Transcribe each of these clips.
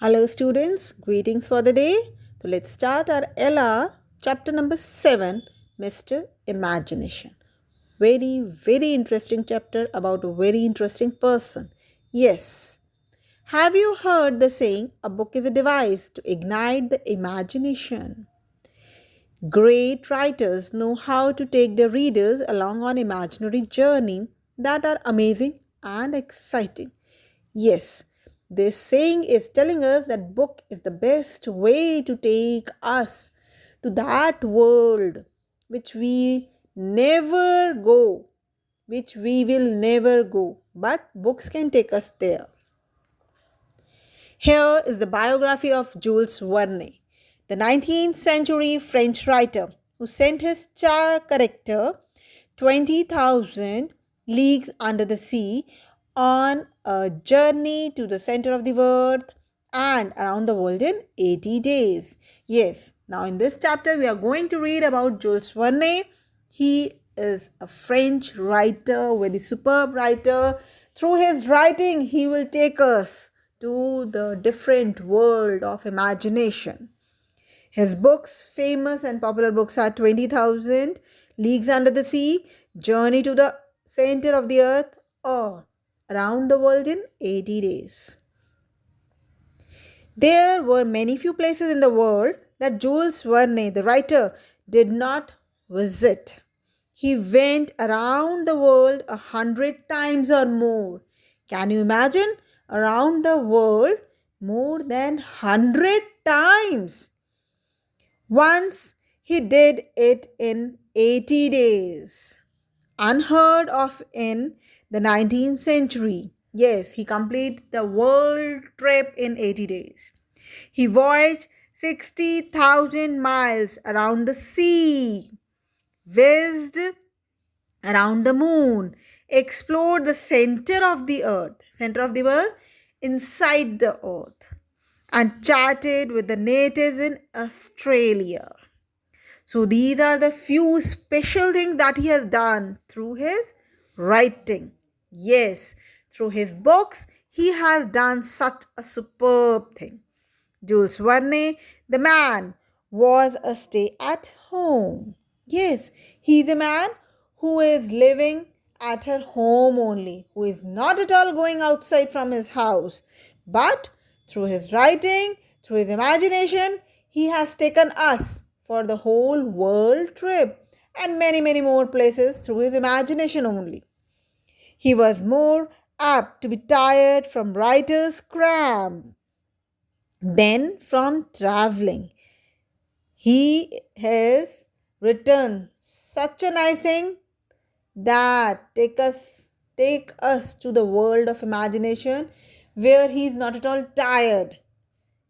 Hello, students. Greetings for the day. So, let's start our Ella chapter number 7, Mr. Imagination. Very interesting chapter about a very interesting person. Yes. Have you heard the saying, a book is a device to ignite the imagination? Great writers know how to take their readers along on imaginary journey that are amazing and exciting. Yes, this saying is telling us that book is the best way to take us to that world which we never go, which we will never go, but books can take us there. Here is the biography of Jules Verne, the 19th century French writer who sent his character 20,000 leagues under the sea on a journey to the center of the earth and around the world in 80 days. Yes, now in this chapter we are going to read about Jules Verne. He is a French writer, very superb writer. Through his writing, he will take us to the different world of imagination. His books, famous and popular books, are 20,000 Leagues Under the Sea, Journey to the Center of the Earth, or Around the World in 80 Days. There were many few places in the world that Jules Verne, the writer, did not visit. He went around the world 100 times or more. Can you imagine? Around the world more than 100 times. Once he did it in 80 days. Unheard of in the 19th century. Yes, he completed the world trip in 80 days. He voyaged 60,000 miles around the sea, whizzed around the moon, explored the center of the earth inside the earth, and chatted with the natives in Australia. So these are the few special things that he has done through his writing. Yes, through his books, he has done such a superb thing. Jules Verne, the man, was a stay at home. Yes, he is a man who is living at her home only, who is not at all going outside from his house. But through his writing, through his imagination, he has taken us for the whole world trip and many more places through his imagination only. He was more apt to be tired from writer's cramp than from traveling. He has written such a nice thing that take us to the world of imagination where he is not at all tired.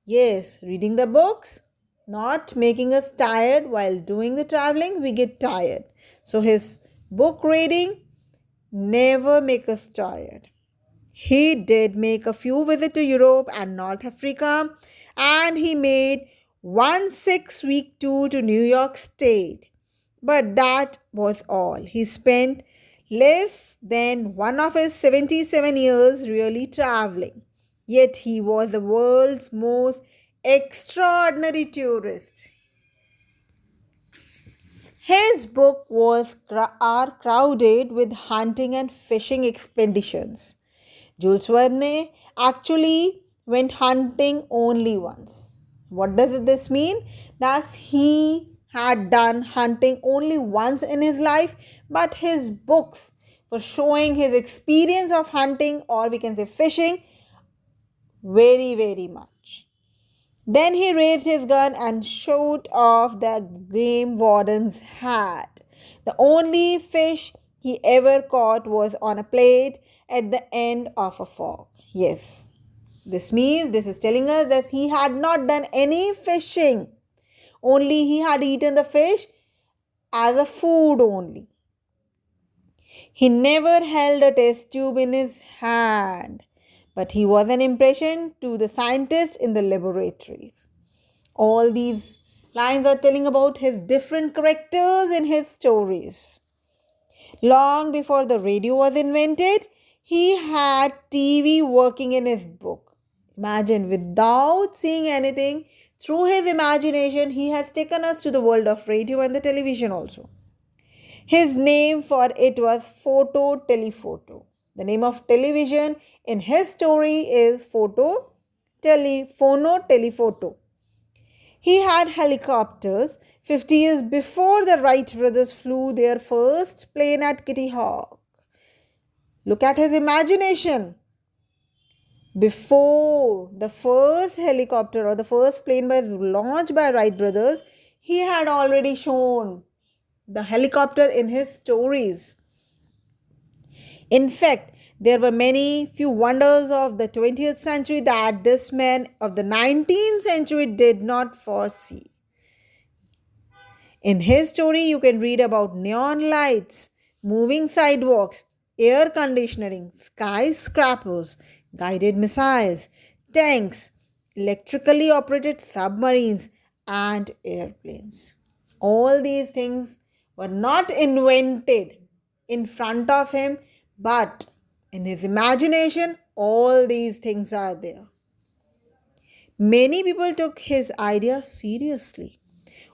Yes, reading the books, not making us tired while doing the traveling, we get tired. So his book reading never make us tired. He did make a few visits to Europe and North Africa, and he made one 6 week tour to New York State. But that was all. He spent less than one of his 77 years really traveling. Yet he was the world's most extraordinary tourist. His book are crowded with hunting and fishing expeditions. Jules Verne actually went hunting only once. What does this mean? That he had done hunting only once in his life, but his books were showing his experience of hunting, or we can say fishing, very much. Then he raised his gun and shot off the game warden's hat. The only fish he ever caught was on a plate at the end of a fork. Yes, this is telling us that he had not done any fishing. Only he had eaten the fish as a food only. He never held a test tube in his hand, but he was an impression to the scientists in the laboratories. All these lines are telling about his different characters in his stories. Long before the radio was invented, he had TV working in his book. Imagine, without seeing anything, through his imagination, he has taken us to the world of radio and the television also. His name for it was photo telephoto. The name of television in his story is photo telephono telephoto. He had helicopters 50 years before the Wright brothers flew their first plane at Kitty Hawk. Look at his imagination. Before the first helicopter or the first plane was launched by Wright brothers, he had already shown the helicopter in his stories. In fact, there were many few wonders of the 20th century that this man of the 19th century did not foresee. In his story, you can read about neon lights, moving sidewalks, air conditioning, skyscrapers, guided missiles, tanks, electrically operated submarines, and airplanes. All these things were not invented in front of him, but in his imagination, all these things are there. Many people took his idea seriously.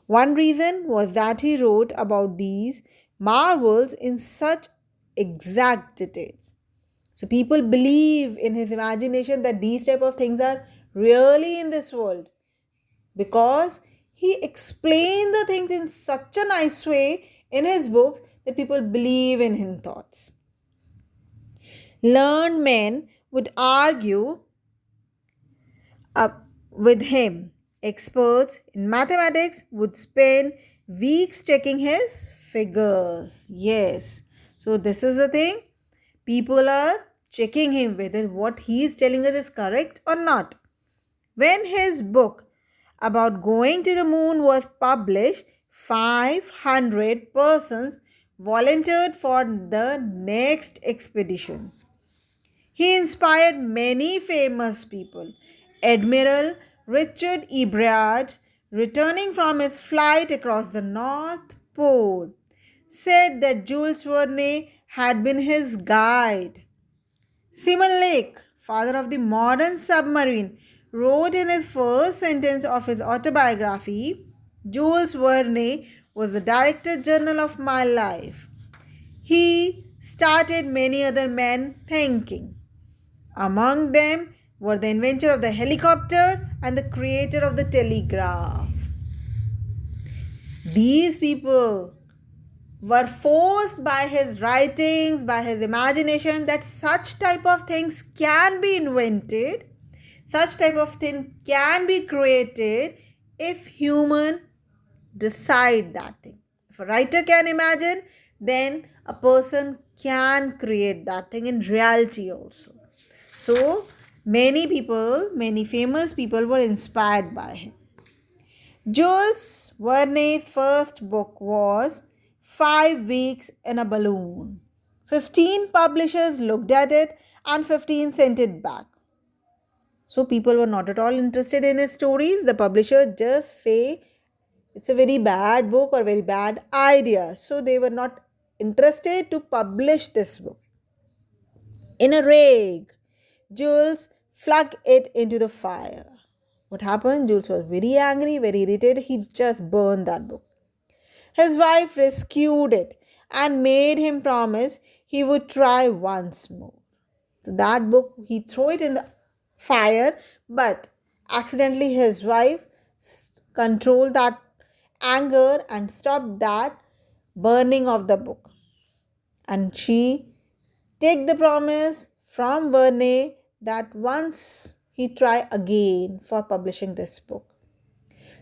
One reason was that he wrote about these marvels in such exact details. So people believe in his imagination that these type of things are really in this world because he explained the things in such a nice way in his books that people believe in his thoughts. Learned men would argue up with him. Experts in mathematics would spend weeks checking his figures. Yes. So this is the thing. People are checking him whether what he is telling us is correct or not. When his book about going to the moon was published, 500 persons volunteered for the next expedition. He inspired many famous people. Admiral Richard E. Brad, returning from his flight across the North Pole, said that Jules Verne had been his guide. Simon Lake, father of the modern submarine, wrote in his first sentence of his autobiography, Jules Verne was the director general of my life. He started many other men thinking. Among them were the inventor of the helicopter and the creator of the telegraph. These people were forced by his writings, by his imagination, that such type of things can be invented, such type of thing can be created if human decide that thing. If a writer can imagine, then a person can create that thing in reality also. So many people, many famous people were inspired by him. Jules Verne's first book was 5 Weeks in a Balloon. 15 publishers looked at it and 15 sent it back. So people were not at all interested in his stories. The publisher just say it's a very bad book or very bad idea. So they were not interested to publish this book. In a rage, Jules flung it into the fire. What happened? Jules was very angry, very irritated. He just burned that book. His wife rescued it and made him promise he would try once more. So that book, he threw it in the fire, but accidentally his wife controlled that anger and stopped that burning of the book. And she take the promise from Verne that once he try again for publishing this book.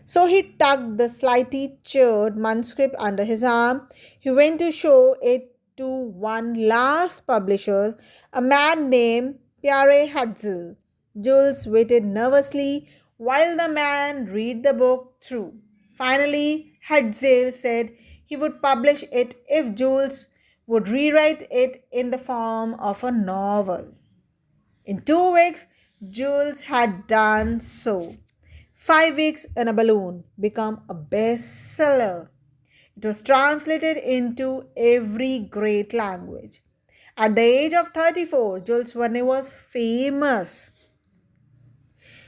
So he tucked the slightly charred manuscript under his arm. He went to show it to one last publisher, a man named Pierre Hutzel. Jules waited nervously while the man read the book through. Finally, Hutzel said he would publish it if Jules would rewrite it in the form of a novel. In 2 weeks, Jules had done so. 5 Weeks in a Balloon became a bestseller. It was translated into every great language. At the age of 34, Jules Verne was famous.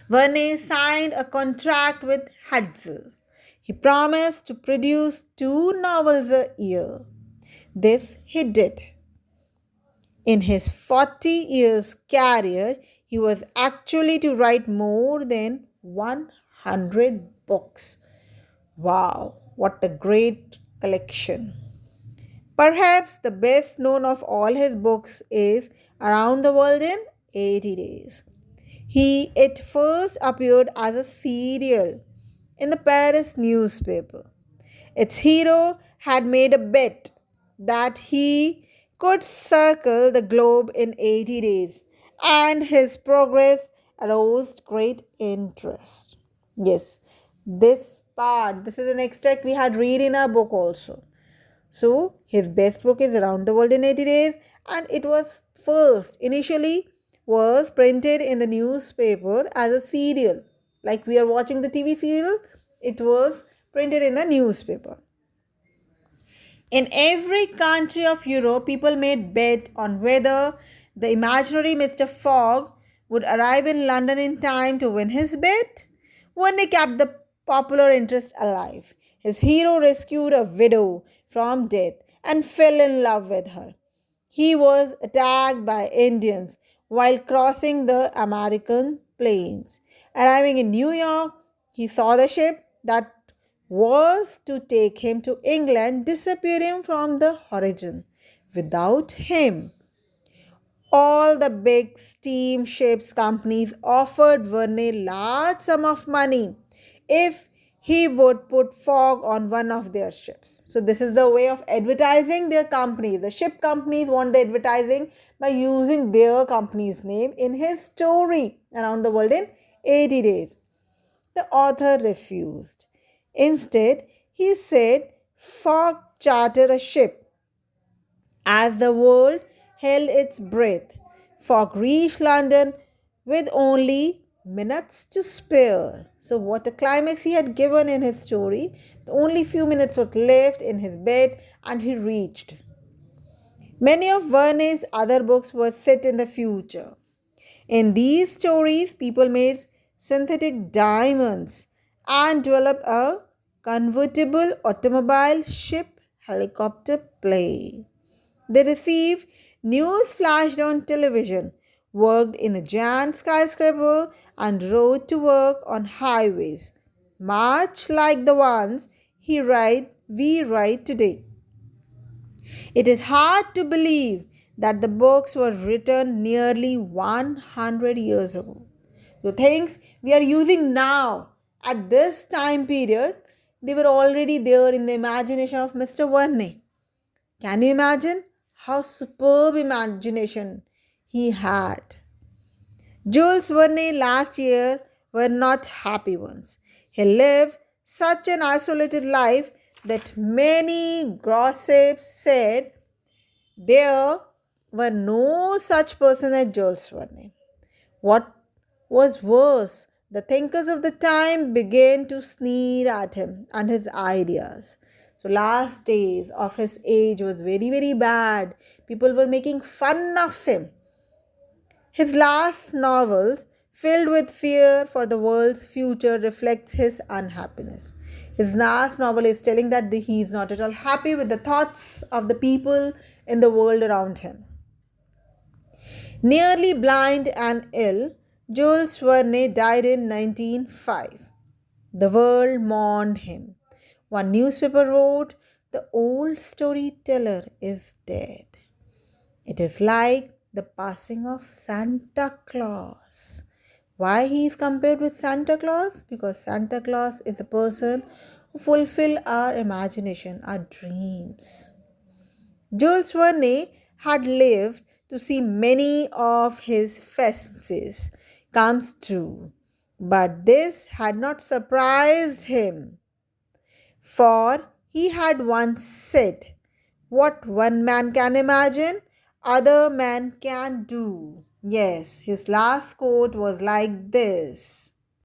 Verne signed a contract with Hudson. He promised to produce two novels a year. This he did. In his 40 years career, he was actually to write more than 100 books. Wow, what a great collection. Perhaps the best known of all his books is Around the World in 80 Days. It first appeared as a serial in the Paris newspaper. Its hero had made a bet that he could circle the globe in 80 days, and his progress aroused great interest. Yes, this is an extract we had read in our book also. So, his best book is Around the World in 80 Days, and it was first initially was printed in the newspaper as a serial. Like we are watching the TV serial, it was printed in the newspaper. In every country of Europe, people made bet on whether the imaginary Mr. Fogg would arrive in London in time to win his bet. Verne kept the popular interest alive. His hero rescued a widow from death and fell in love with her. He was attacked by Indians while crossing the American plains. Arriving in New York, he saw the ship that was to take him to England disappearing from the horizon. Without him, all the big steamships companies offered Verne large sum of money if he would put fog on one of their ships. So this is the way of advertising their company. The ship companies want the advertising by using their company's name in his story Around the World in 80 Days. The author refused. Instead, he said Fogg chartered a ship. As the world held its breath, Fogg reached London with only minutes to spare. So, what a climax he had given in his story. Only few minutes were left in his bed, and he reached. Many of Verne's other books were set in the future. In these stories, people made synthetic diamonds and developed a convertible automobile, ship, helicopter plane. They received news flashed on television, worked in a giant skyscraper, and rode to work on highways, much like the ones we ride today. It is hard to believe that the books were written nearly 100 years ago. So, things we are using now at this time period, they were already there in the imagination of Mr. Verne. Can you imagine how superb imagination he had? Jules Verne last year were not happy ones. He lived such an isolated life that many gossips said there were no such person as Jules Verne. What was worse, the thinkers of the time began to sneer at him and his ideas. So last days of his age was very, very bad. People were making fun of him. His last novels, filled with fear for the world's future, reflects his unhappiness. His last novel is telling that he is not at all happy with the thoughts of the people in the world around him. Nearly blind and ill, Jules Verne died in 1905. The world mourned him. One newspaper wrote, "The old storyteller is dead." It is like the passing of Santa Claus. Why he is compared with Santa Claus? Because Santa Claus is a person who fulfill our imagination, our dreams. Jules Verne had lived to see many of his fancies come true, but this had not surprised him, for he had once said, "What one man can imagine, other man can do." Yes, his last quote was like this.